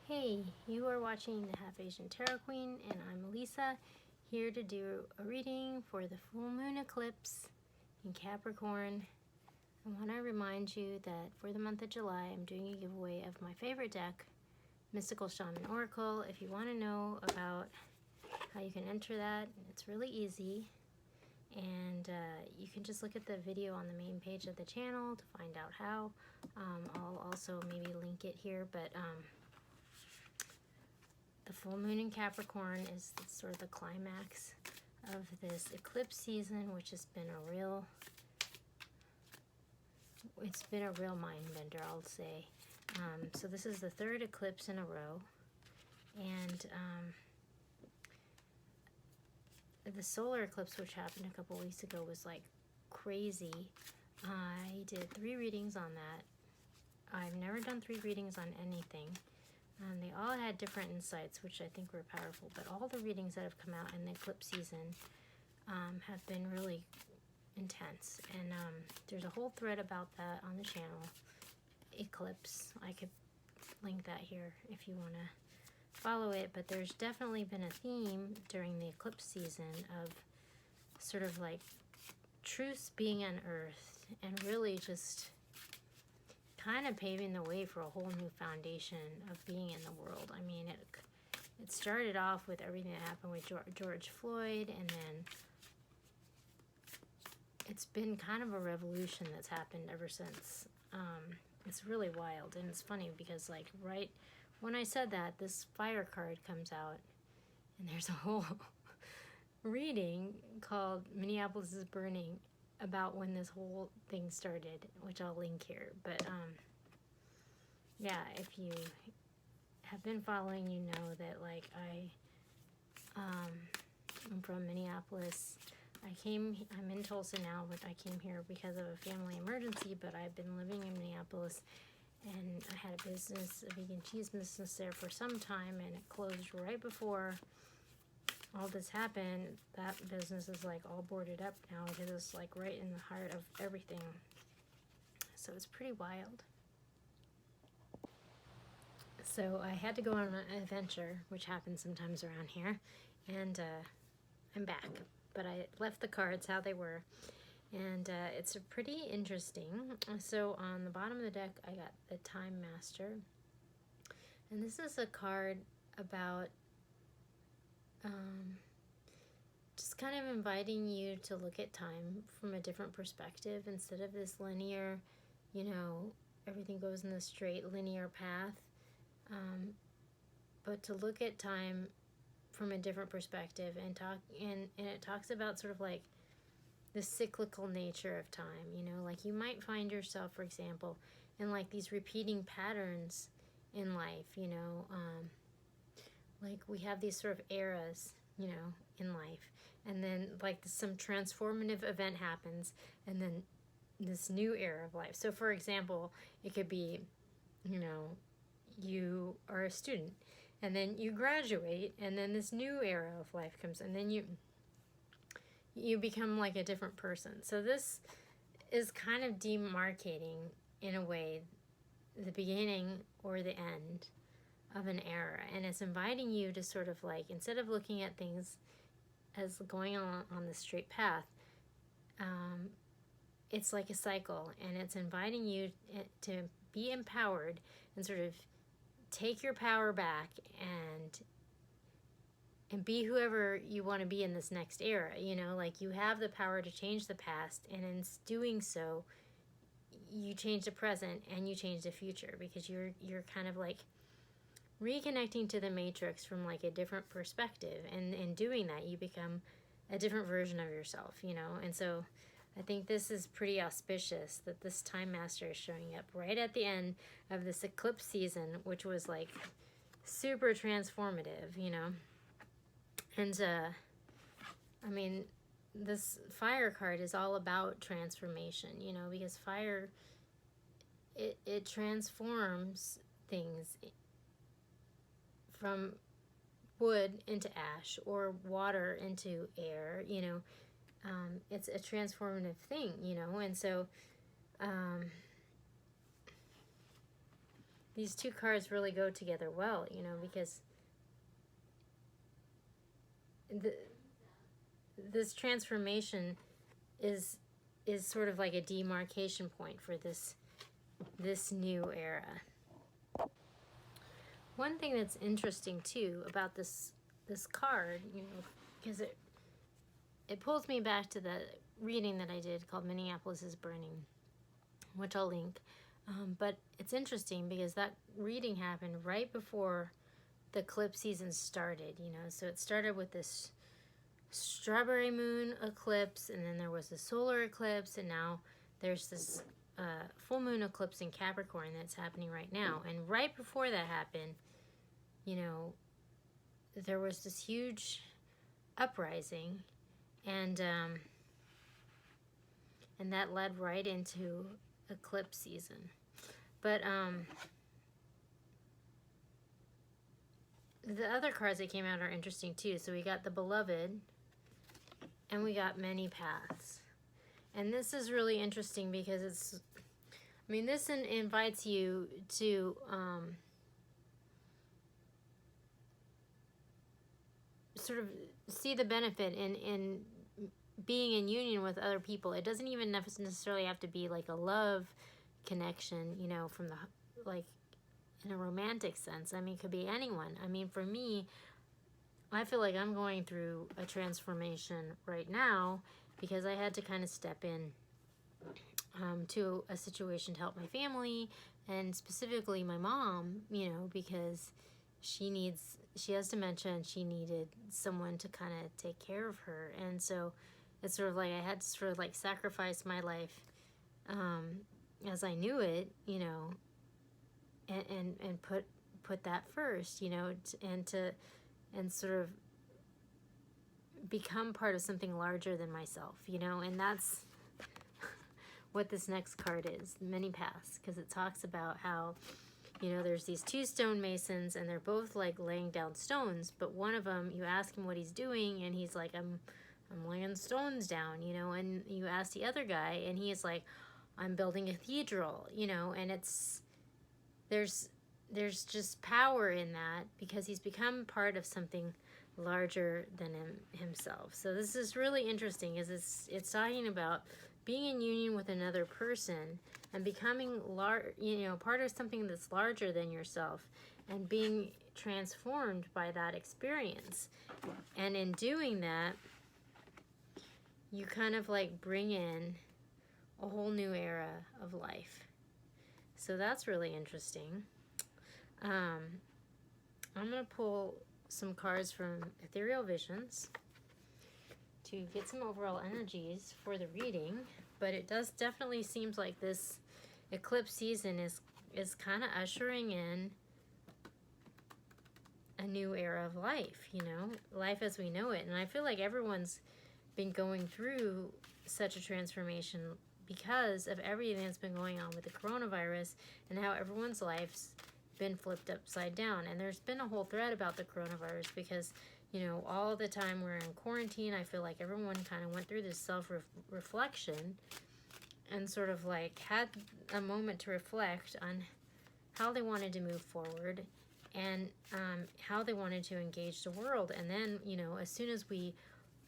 Hey, you are watching the Half Asian Tarot Queen, and I'm Lisa, here to do a reading for the full moon eclipse in Capricorn. I want to remind you that for the month of July, I'm doing a giveaway of my favorite deck, Mystical Shaman Oracle. If you want to know about how you can enter that, it's really easy. And you can just look at the video on the main page of the channel to find out how. I'll also maybe link it here, but the full moon in Capricorn is sort of the climax of this eclipse season, which has been a real mind bender, I'll say. So this is the third eclipse in a row, and the solar eclipse, which happened a couple weeks ago, was like crazy. I did 3 readings on that. I've never done 3 readings on anything. They all had different insights, which I think were powerful, but all the readings that have come out in the eclipse season have been really intense. And there's a whole thread about that on the channel, Eclipse. I could link that here if you want to follow it, but there's definitely been a theme during the eclipse season of sort of like truths being unearthed and really just kind of paving the way for a whole new foundation of being in the world. I mean, it started off with everything that happened with George Floyd, and then it's been kind of a revolution that's happened ever since. It's really wild, and it's funny because like right when I said that, this fire card comes out, and there's a whole reading called Minneapolis is Burning about when this whole thing started, which I'll link here. But yeah, if you have been following, you know that like I'm from Minneapolis. I'm in Tulsa now, but I came here because of a family emergency, but I've been living in Minneapolis, and I had a business, a vegan cheese business there for some time, and it closed right before all this happened. That business is like all boarded up now because it's like right in the heart of everything. So it's pretty wild. So I had to go on an adventure, which happens sometimes around here, and I'm back. But I left the cards how they were, and it's a pretty interesting. So on the bottom of the deck, I got the Time Master, and this is a card about just kind of inviting you to look at time from a different perspective instead of this linear, you know, everything goes in the straight linear path, but to look at time from a different perspective and it talks about sort of like the cyclical nature of time. You know, like you might find yourself, for example, in like these repeating patterns in life, you know, like we have these sort of eras, you know, in life, and then like some transformative event happens, and then this new era of life. So for example, it could be, you know, you are a student, and then you graduate, and then this new era of life comes, and then you become like a different person. So this is kind of demarcating, in a way, the beginning or the end of an era, and it's inviting you to sort of like, instead of looking at things as going on the straight path, it's like a cycle, and it's inviting you to be empowered and sort of take your power back and be whoever you want to be in this next era. You know, like you have the power to change the past, and in doing so, you change the present and you change the future, because you're kind of like reconnecting to the matrix from like a different perspective, and in doing that, you become a different version of yourself, you know. And so I think this is pretty auspicious that this Time Master is showing up right at the end of this eclipse season, which was like super transformative, you know. And I mean, this fire card is all about transformation, you know, because fire, it transforms things from wood into ash or water into air, you know. It's a transformative thing, you know. And so these two cards really go together well, you know, because this transformation is sort of like a demarcation point for this new era. One thing that's interesting too about this card, you know, because it pulls me back to the reading that I did called Minneapolis is Burning, which I'll link. But it's interesting because that reading happened right before the eclipse season started, you know. So it started with this strawberry moon eclipse, and then there was the solar eclipse, and now there's this full moon eclipse in Capricorn that's happening right now. And right before that happened, you know, there was this huge uprising, and that led right into eclipse season. But the other cards that came out are interesting too. So we got the Beloved, and we got Many Paths. And this is really interesting because it's, I mean, this invites you to sort of see the benefit in being in union with other people. It doesn't even necessarily have to be like a love connection, you know, from the, like, in a romantic sense. I mean, it could be anyone. I mean, for me, I feel like I'm going through a transformation right now because I had to kind of step in to a situation to help my family, and specifically my mom, you know, because she has dementia and she needed someone to kind of take care of her. And so it's sort of like I had to sort of like sacrifice my life as I knew it, you know, and put that first, you know, and sort of become part of something larger than myself, you know. And that's what this next card is, Many Paths, because it talks about how, you know, there's these two stonemasons, and they're both like laying down stones, but one of them, you ask him what he's doing, and he's like, I'm laying stones down, you know. And you ask the other guy, and he is like, I'm building a cathedral, you know. And it's, there's just power in that because he's become part of something larger than himself. So this is really interesting, is it's talking about being in union with another person and becoming part of something that's larger than yourself, and being transformed by that experience. And in doing that, you kind of like bring in a whole new era of life. So that's really interesting. I'm going to pull some cards from Ethereal Visions to get some overall energies for the reading, but it does definitely seems like this eclipse season is kind of ushering in a new era of life, you know, life as we know it. And I feel like everyone's been going through such a transformation because of everything that's been going on with the coronavirus and how everyone's life's been flipped upside down. And there's been a whole thread about the coronavirus because, you know, all the time we're in quarantine, I feel like everyone kind of went through this self-reflection and sort of like had a moment to reflect on how they wanted to move forward and how they wanted to engage the world. And then, you know, as soon as we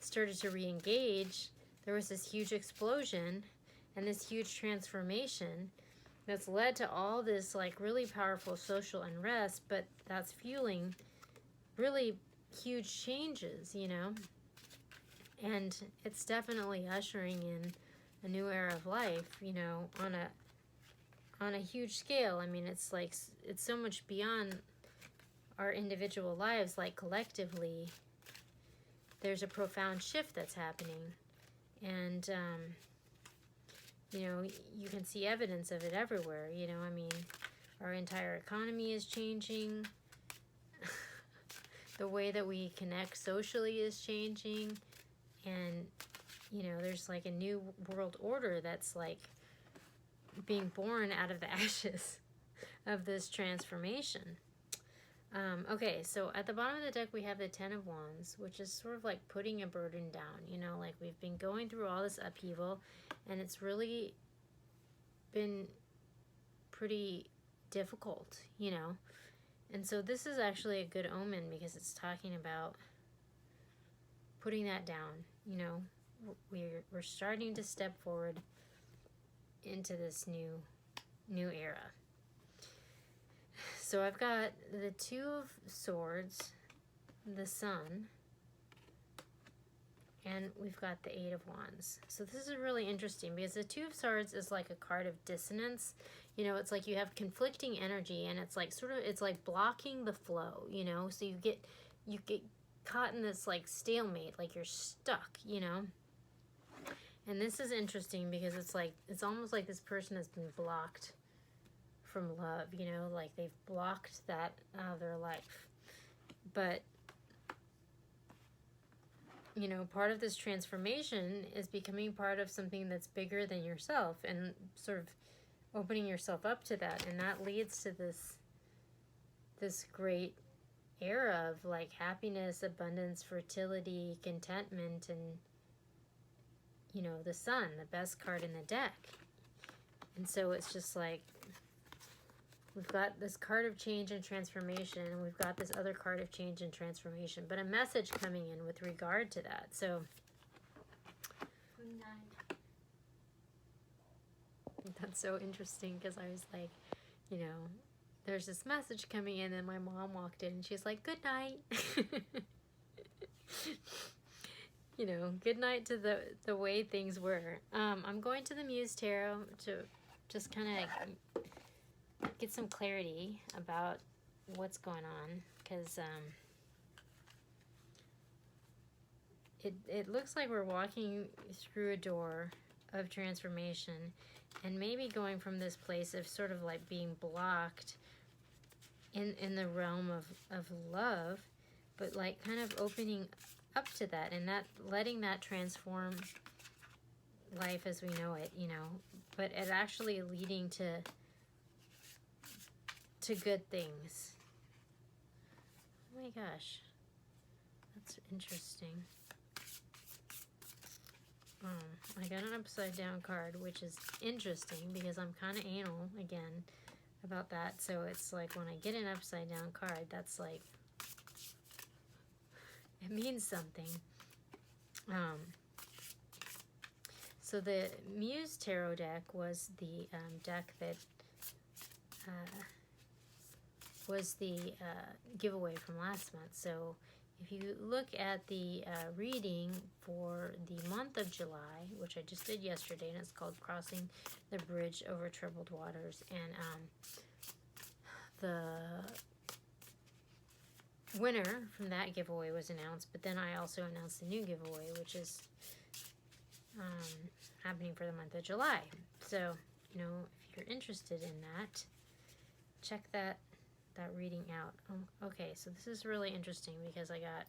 started to re-engage, there was this huge explosion and this huge transformation that's led to all this like really powerful social unrest, but that's fueling really huge changes, you know. And it's definitely ushering in a new era of life, you know, on a huge scale. I mean, it's like, it's so much beyond our individual lives. Like collectively, there's a profound shift that's happening. And, you know, you can see evidence of it everywhere, you know. I mean, our entire economy is changing. The way that we connect socially is changing. And, you know, there's like a new world order that's like being born out of the ashes of this transformation. Okay, so at the bottom of the deck we have the Ten of Wands, which is sort of like putting a burden down, you know, like we've been going through all this upheaval, and it's really been pretty difficult, you know. And so this is actually a good omen because it's talking about putting that down, you know. We're starting to step forward into this new era. So I've got the Two of Swords, the Sun, and we've got the Eight of Wands. So this is really interesting because the Two of Swords is like a card of dissonance. You know, it's like you have conflicting energy, and it's like sort of, it's like blocking the flow, you know. So you get caught in this like stalemate, like you're stuck, you know. And this is interesting because it's like, it's almost like this person has been blocked from love, you know, like they've blocked that out of their life. But you know, part of this transformation is becoming part of something that's bigger than yourself and sort of opening yourself up to that. And that leads to this great era of like happiness, abundance, fertility, contentment, and, you know, the Sun, the best card in the deck. And so it's just like, we've got this card of change and transformation, and we've got this other card of change and transformation, but a message coming in with regard to that. So, Good night. That's so interesting because I was like, you know, there's this message coming in, and my mom walked in and she's like, good night. You know, good night to the way things were. I'm going to the Muse Tarot to just kind of get some clarity about what's going on, because it looks like we're walking through a door of transformation, and maybe going from this place of sort of like being blocked in the realm of love, but like kind of opening up to that, and that letting that transform life as we know it, you know, but it actually leading to good things. Oh my gosh, that's interesting. I got an upside down card, which is interesting because I'm kind of anal again about that. So it's like when I get an upside down card, that's like, it means something. So the Muse Tarot deck was the deck that was the giveaway from last month. So if you look at the reading for the month of July, which I just did yesterday, and it's called Crossing the Bridge Over Troubled Waters, and the winner from that giveaway was announced, but then I also announced a new giveaway, which is happening for the month of July. So, you know, if you're interested in that, check that reading out. Okay, so this is really interesting because I got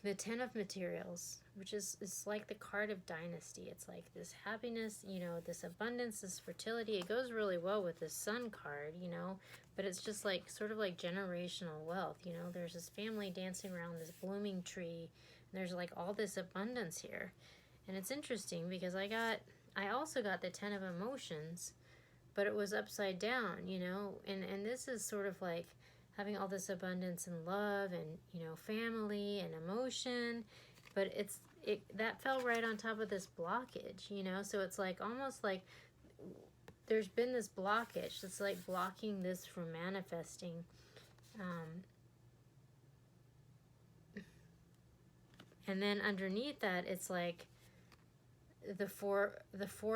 the Ten of Materials, which is like the card of dynasty. It's like this happiness, you know, this abundance, this fertility. It goes really well with this Sun card, you know, but it's just like sort of like generational wealth, you know. There's this family dancing around this blooming tree, and there's like all this abundance here. And it's interesting because I also got the Ten of Emotions, but it was upside down, you know, and this is sort of like having all this abundance and love and, you know, family and emotion, but that fell right on top of this blockage, you know. So it's like almost like there's been this blockage that's like blocking this from manifesting. And then underneath that, it's like the four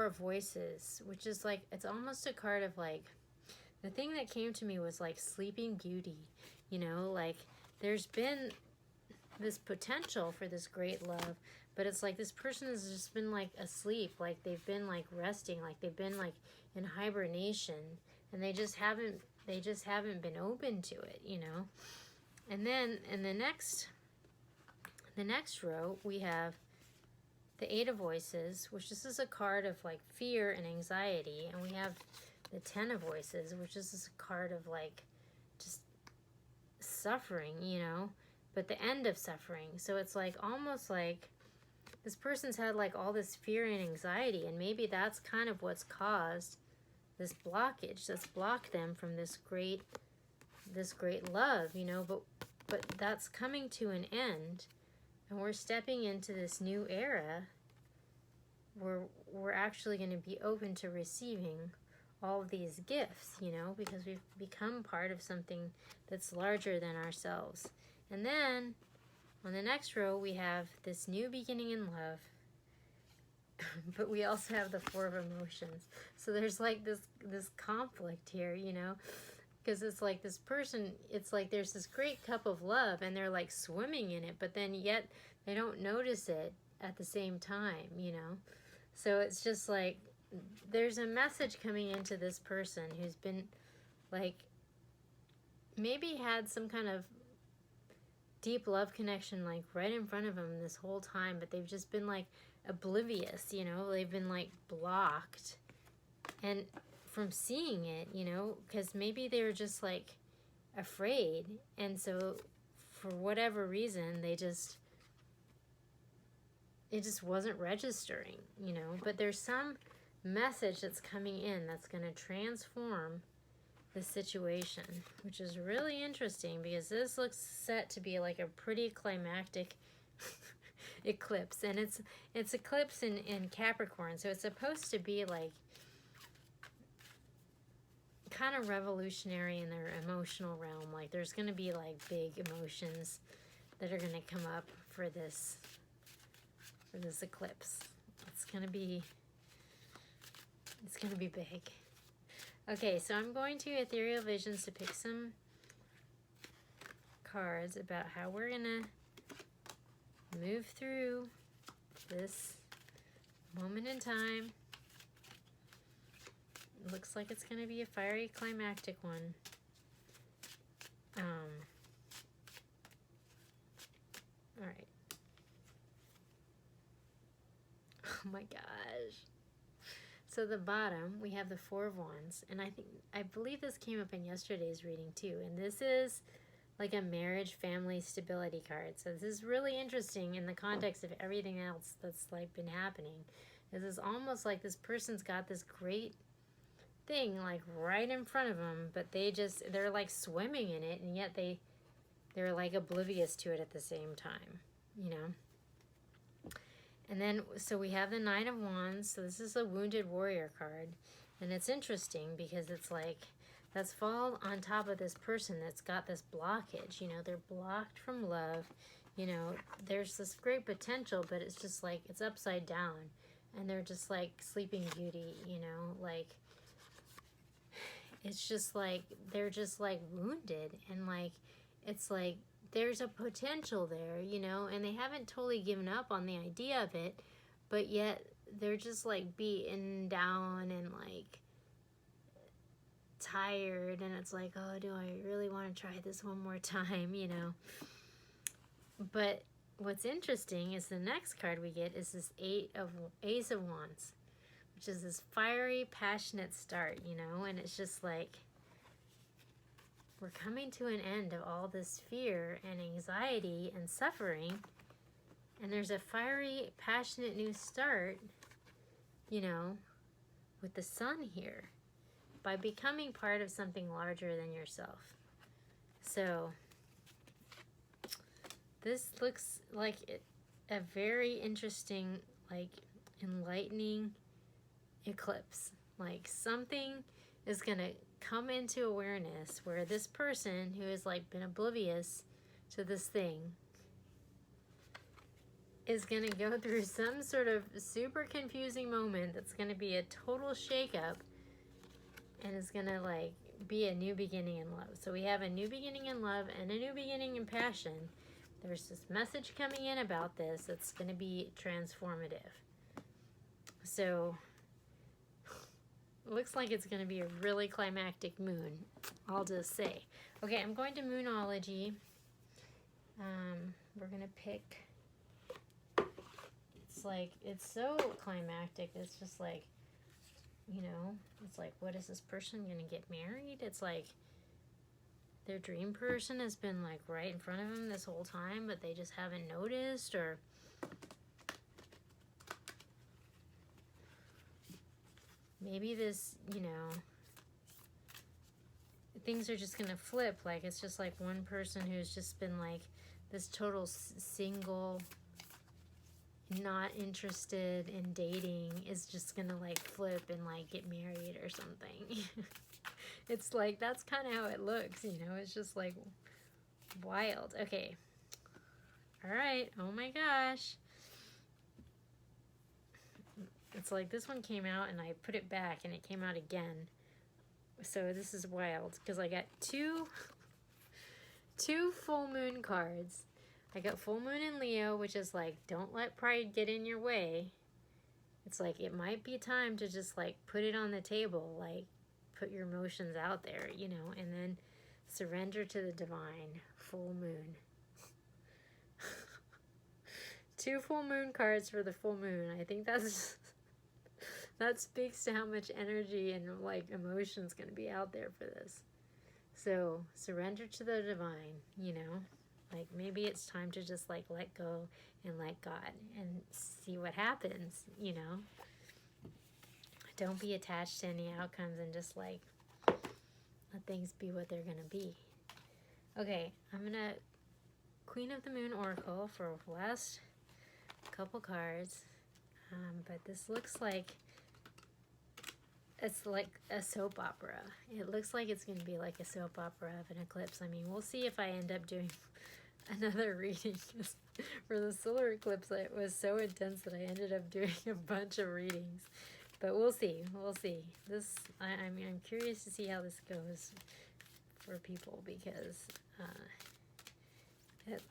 of voices, which is like, it's almost a card of like, the thing that came to me was like Sleeping Beauty, you know, like there's been this potential for this great love, but it's like this person has just been like asleep, like they've been like resting, like they've been like in hibernation, and they just haven't been open to it, you know. And then in the next row we have the Eight of Voices, which this is a card of like fear and anxiety, and we have the Ten of Voices, which is a card of like just suffering, you know, but the end of suffering. So it's like almost like this person's had like all this fear and anxiety, and maybe that's kind of what's caused this blockage that's blocked them from this great love, you know, but that's coming to an end, and we're stepping into this new era where we're actually going to be open to receiving all of these gifts, you know, because we've become part of something that's larger than ourselves. And then on the next row, we have this new beginning in love, but we also have the Four of Emotions. So there's like this conflict here, you know, because it's like this person, it's like there's this great cup of love and they're like swimming in it, but then yet they don't notice it at the same time, you know. So it's just like there's a message coming into this person who's been like maybe had some kind of deep love connection like right in front of them this whole time, but they've just been like oblivious, you know. They've been like blocked and from seeing it, you know, because maybe they were just like afraid, and so for whatever reason it just wasn't registering, you know. But there's some message that's coming in that's going to transform the situation, which is really interesting because this looks set to be like a pretty climactic eclipse, and it's eclipse in Capricorn, so it's supposed to be like kind of revolutionary in their emotional realm. Like there's going to be like big emotions that are going to come up for this eclipse. It's going to be big. Okay, so I'm going to Ethereal Visions to pick some cards about how we're going to move through this moment in time. It looks like it's going to be a fiery climactic one. All right. Oh my gosh. So the bottom, we have the Four of Wands, and I believe this came up in yesterday's reading too, and this is like a marriage, family, stability card. So this is really interesting in the context of everything else that's like been happening. This is almost like this person's got this great thing like right in front of them, but they're like swimming in it, and yet they're like oblivious to it at the same time, you know. And then, so we have the Nine of Wands. So this is a Wounded Warrior card. And it's interesting because it's like, that's fall on top of this person that's got this blockage. You know, they're blocked from love. You know, there's this great potential, but it's just like, it's upside down. And they're just like Sleeping Beauty, you know, like, it's just like, they're just like wounded. And like, it's like, there's a potential there, you know, and they haven't totally given up on the idea of it, but yet they're just like beaten down and like tired, and it's like, oh, do I really want to try this one more time, you know? But what's interesting is the next card we get is this Ace of Wands, which is this fiery, passionate start, you know, and it's just like, we're coming to an end of all this fear and anxiety and suffering, and there's a fiery, passionate new start, you know, with the Sun here, by becoming part of something larger than yourself. So this looks like a very interesting, like, enlightening eclipse. Like something is going to come into awareness where this person who has like been oblivious to this thing is going to go through some sort of super confusing moment that's going to be a total shakeup, and is going to like be a new beginning in love. So we have a new beginning in love and a new beginning in passion. There's this message coming in about this that's going to be transformative. So looks like it's going to be a really climactic moon, I'll just say. Okay, I'm going to Moonology. We're going to pick, it's like, it's so climactic. It's just like, you know, it's like, what is this person going to get married? It's like their dream person has been like right in front of them this whole time, but they just haven't noticed, or maybe this, you know, things are just gonna flip. Like, it's just like one person who's just been like this total single, not interested in dating, is just gonna like flip and like get married or something. It's like, that's kind of how it looks, you know. It's just like wild. Okay. All right. Oh my gosh. It's like this one came out and I put it back and it came out again. So this is wild because I got two full moon cards. I got full moon in Leo, which is like, don't let pride get in your way. It's like, it might be time to just like put it on the table, like put your emotions out there, you know, and then surrender to the divine. Full moon. Two full moon cards for the full moon. I think that speaks to how much energy and like emotion's going to be out there for this. So surrender to the divine, you know, like maybe it's time to just like let go and let God and see what happens, you know. Don't be attached to any outcomes and just like let things be what they're going to be. Okay, I'm going to Queen of the Moon Oracle for last couple cards. But this looks like it's like a soap opera. It looks like it's going to be like a soap opera of an eclipse. I mean, we'll see if I end up doing another reading. For the solar eclipse, it was so intense that I ended up doing a bunch of readings. But we'll see. We'll see. I'm curious to see how this goes for people because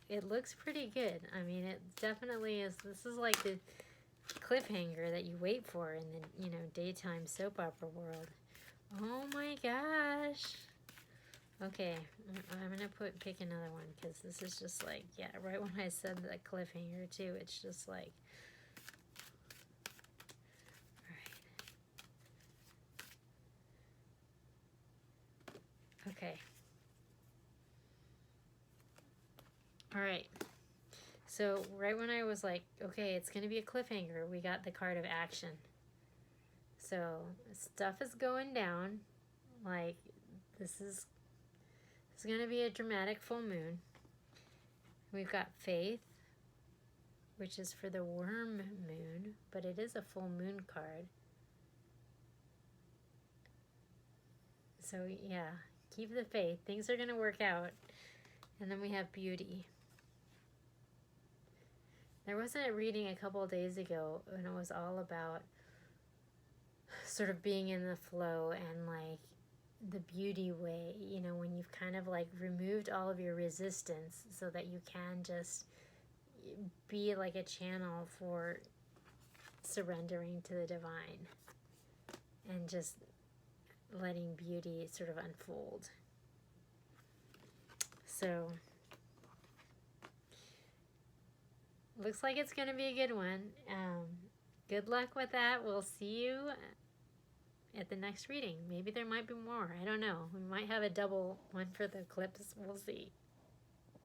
it looks pretty good. I mean, it definitely is. This is like the cliffhanger that you wait for in the, you know, daytime soap opera world. Oh my gosh. Okay, I'm gonna pick another one because this is just like, yeah, right when I said the cliffhanger too, it's just like, all right. Okay. All right. So right when I was like, okay, it's gonna be a cliffhanger, we got the card of action. So stuff is going down. Like, this is going to be a dramatic full moon. We've got faith, which is for the worm moon, but it is a full moon card. So yeah, keep the faith. Things are going to work out. And then we have beauty. There was a reading a couple of days ago, and it was all about sort of being in the flow and like the beauty way, you know, when you've kind of like removed all of your resistance so that you can just be like a channel for surrendering to the divine and just letting beauty sort of unfold. So looks like it's going to be a good one. Good luck with that. We'll see you at the next reading. Maybe there might be more. I don't know. We might have a double one for the eclipse. We'll see.